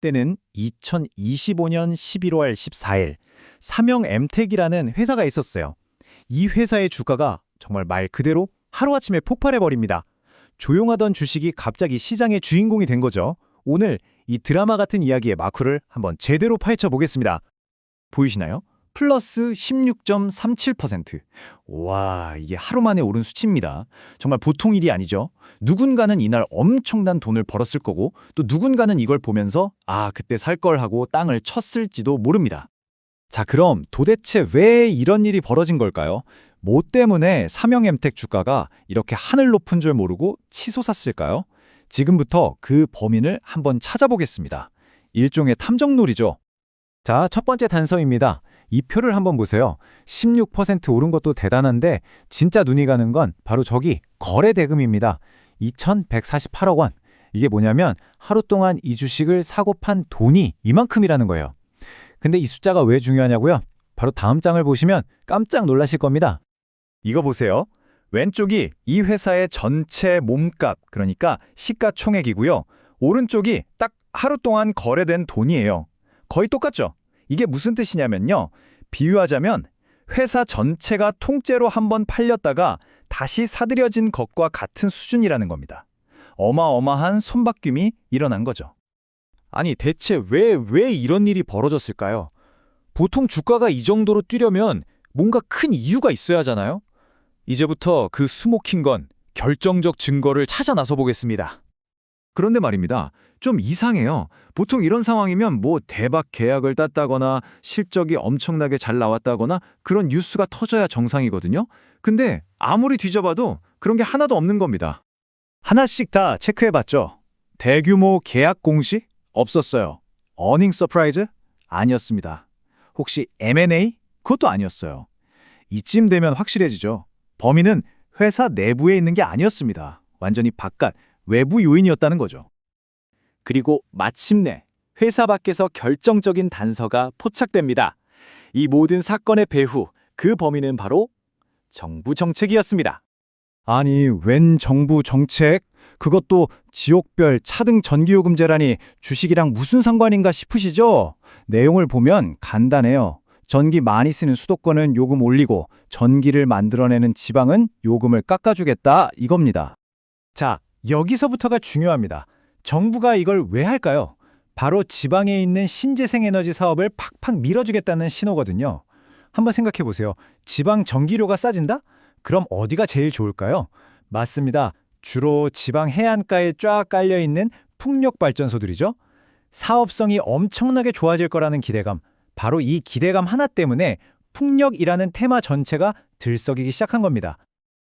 때는 2025년 11월 14일 삼영엠텍이라는 회사가 있었어요. 이 회사의 주가가 정말 말 그대로 하루아침에 폭발해버립니다. 조용하던 주식이 갑자기 시장의 주인공이 된 거죠. 오늘 이 드라마 같은 이야기의 마크를 한번 제대로 파헤쳐 보겠습니다. 보이시나요? 플러스 16.37%. 와, 이게 하루 만에 오른 수치입니다. 정말 보통 일이 아니죠. 누군가는 이날 엄청난 돈을 벌었을 거고 또 누군가는 이걸 보면서 그때 살 걸 하고 땅을 쳤을지도 모릅니다. 자, 그럼 도대체 왜 이런 일이 벌어진 걸까요? 뭐 때문에 삼영엠텍 주가가 이렇게 하늘 높은 줄 모르고 치솟았을까요? 지금부터 그 범인을 한번 찾아보겠습니다. 일종의 탐정놀이죠. 자, 첫 번째 단서입니다. 이 표를 한번 보세요. 16% 오른 것도 대단한데 진짜 눈이 가는 건 바로 저기 거래 대금입니다. 2,148억 원. 이게 뭐냐면 하루 동안 이 주식을 사고 판 돈이 이만큼이라는 거예요. 근데 이 숫자가 왜 중요하냐고요? 바로 다음 장을 보시면 깜짝 놀라실 겁니다. 이거 보세요. 왼쪽이 이 회사의 전체 몸값, 그러니까 시가총액이고요. 오른쪽이 딱 하루 동안 거래된 돈이에요. 거의 똑같죠? 이게 무슨 뜻이냐면요. 비유하자면 회사 전체가 통째로 한번 팔렸다가 다시 사들여진 것과 같은 수준이라는 겁니다. 어마어마한 손바뀜이 일어난 거죠. 아니, 대체 왜 이런 일이 벌어졌을까요? 보통 주가가 이 정도로 뛰려면 뭔가 큰 이유가 있어야 하잖아요? 이제부터 그 수목힌 건 결정적 증거를 찾아 나서 보겠습니다. 그런데 말입니다. 좀 이상해요. 보통 이런 상황이면 뭐 대박 계약을 땄다거나 실적이 엄청나게 잘 나왔다거나 그런 뉴스가 터져야 정상이거든요. 근데 아무리 뒤져봐도 그런 게 하나도 없는 겁니다. 하나씩 다 체크해봤죠. 대규모 계약 공시? 없었어요. 어닝 서프라이즈? 아니었습니다. 혹시 M&A? 그것도 아니었어요. 이쯤 되면 확실해지죠. 범인은 회사 내부에 있는 게 아니었습니다. 완전히 바깥, 외부 요인이었다는 거죠. 그리고 마침내 회사 밖에서 결정적인 단서가 포착됩니다. 이 모든 사건의 배후, 그 범인은 바로 정부 정책이었습니다. 아니, 웬 정부 정책? 그것도 지역별 차등 전기요금제라니 주식이랑 무슨 상관인가 싶으시죠? 내용을 보면 간단해요. 전기 많이 쓰는 수도권은 요금 올리고 전기를 만들어내는 지방은 요금을 깎아주겠다 이겁니다. 자, 여기서부터가 중요합니다. 정부가 이걸 왜 할까요? 바로 지방에 있는 신재생에너지 사업을 팍팍 밀어주겠다는 신호거든요. 한번 생각해 보세요. 지방 전기료가 싸진다? 그럼 어디가 제일 좋을까요? 맞습니다. 주로 지방 해안가에 쫙 깔려있는 풍력발전소들이죠. 사업성이 엄청나게 좋아질 거라는 기대감. 바로 이 기대감 하나 때문에 풍력이라는 테마 전체가 들썩이기 시작한 겁니다.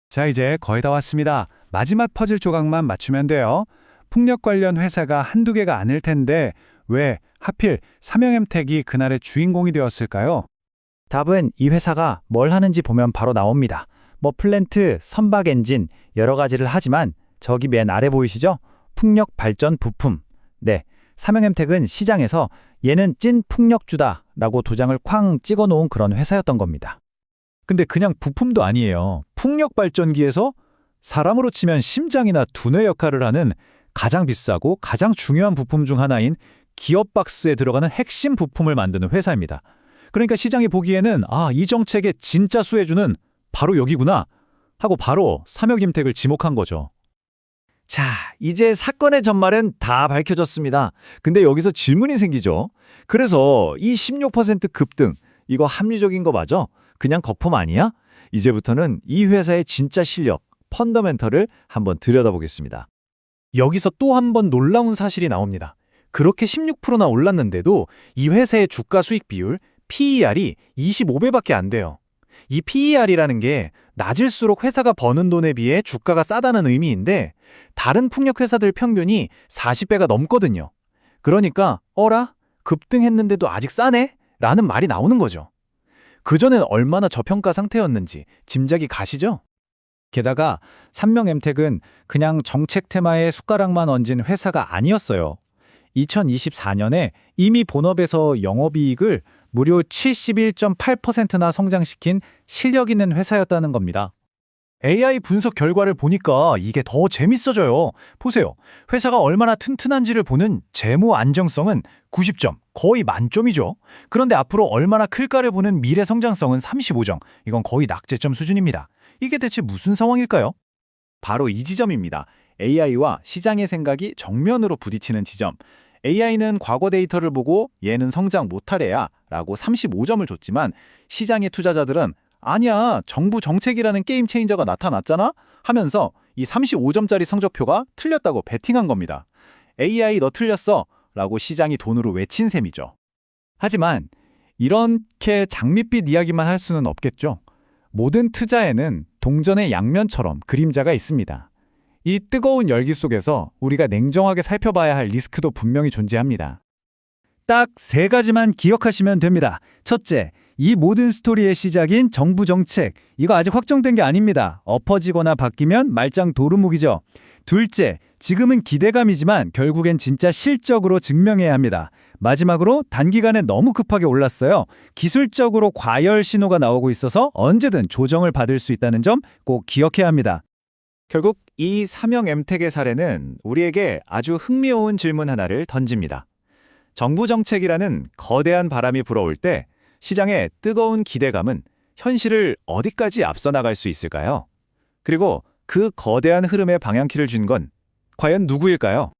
자, 이제 거의 다 왔습니다. 마지막 퍼즐 조각만 맞추면 돼요. 풍력 관련 회사가 한두 개가 아닐 텐데 왜 하필 삼영엠텍이 그날의 주인공이 되었을까요? 답은 이 회사가 뭘 하는지 보면 바로 나옵니다. 뭐 플랜트, 선박 엔진 여러 가지를 하지만 저기 맨 아래 보이시죠? 풍력 발전 부품. 네, 삼영엠텍은 시장에서 얘는 찐 풍력주다라고 도장을 쾅 찍어놓은 그런 회사였던 겁니다. 근데 그냥 부품도 아니에요. 풍력 발전기에서 사람으로 치면 심장이나 두뇌 역할을 하는 가장 비싸고 가장 중요한 부품 중 하나인 기어박스에 들어가는 핵심 부품을 만드는 회사입니다. 그러니까 시장이 보기에는 이 정책의 진짜 수혜주는 바로 여기구나 하고 바로 삼영엠텍을 지목한 거죠. 자, 이제 사건의 전말은 다 밝혀졌습니다. 근데 여기서 질문이 생기죠. 그래서 이 16% 급등, 이거 합리적인 거 맞아? 그냥 거품 아니야? 이제부터는 이 회사의 진짜 실력, 펀더멘털을 한번 들여다보겠습니다. 여기서 또 한 번 놀라운 사실이 나옵니다. 그렇게 16%나 올랐는데도 이 회사의 주가 수익 비율, PER이 25배밖에 안 돼요. 이 PER이라는 게 낮을수록 회사가 버는 돈에 비해 주가가 싸다는 의미인데 다른 풍력회사들 평균이 40배가 넘거든요. 그러니까 어라? 급등했는데도 아직 싸네? 라는 말이 나오는 거죠. 그전엔 얼마나 저평가 상태였는지 짐작이 가시죠? 게다가 삼명엠텍은 그냥 정책 테마에 숟가락만 얹은 회사가 아니었어요. 2024년에 이미 본업에서 영업이익을 무려 71.8%나 성장시킨 실력 있는 회사였다는 겁니다. AI 분석 결과를 보니까 이게 더 재밌어져요. 보세요. 회사가 얼마나 튼튼한지를 보는 재무 안정성은 90점, 거의 만점이죠. 그런데 앞으로 얼마나 클까를 보는 미래 성장성은 35점, 이건 거의 낙제점 수준입니다. 이게 대체 무슨 상황일까요? 바로 이 지점입니다. AI와 시장의 생각이 정면으로 부딪히는 지점. AI는 과거 데이터를 보고 얘는 성장 못하래야 라고 35점을 줬지만 시장의 투자자들은 아니야, 정부 정책이라는 게임 체인저가 나타났잖아? 하면서 이 35점짜리 성적표가 틀렸다고 베팅한 겁니다. AI 너 틀렸어 라고 시장이 돈으로 외친 셈이죠. 하지만 이렇게 장밋빛 이야기만 할 수는 없겠죠. 모든 투자에는 동전의 양면처럼 그림자가 있습니다. 이 뜨거운 열기 속에서 우리가 냉정하게 살펴봐야 할 리스크도 분명히 존재합니다. 딱 3가지만 기억하시면 됩니다. 첫째, 이 모든 스토리의 시작인 정부 정책. 이거 아직 확정된 게 아닙니다. 엎어지거나 바뀌면 말짱 도루묵이죠. 둘째, 지금은 기대감이지만 결국엔 진짜 실적으로 증명해야 합니다. 마지막으로 단기간에 너무 급하게 올랐어요. 기술적으로 과열 신호가 나오고 있어서 언제든 조정을 받을 수 있다는 점 꼭 기억해야 합니다. 결국 이 삼형 엠텍의 사례는 우리에게 아주 흥미로운 질문 하나를 던집니다. 정부 정책이라는 거대한 바람이 불어올 때 시장의 뜨거운 기대감은 현실을 어디까지 앞서 나갈 수 있을까요? 그리고 그 거대한 흐름의 방향키를 준 건 과연 누구일까요?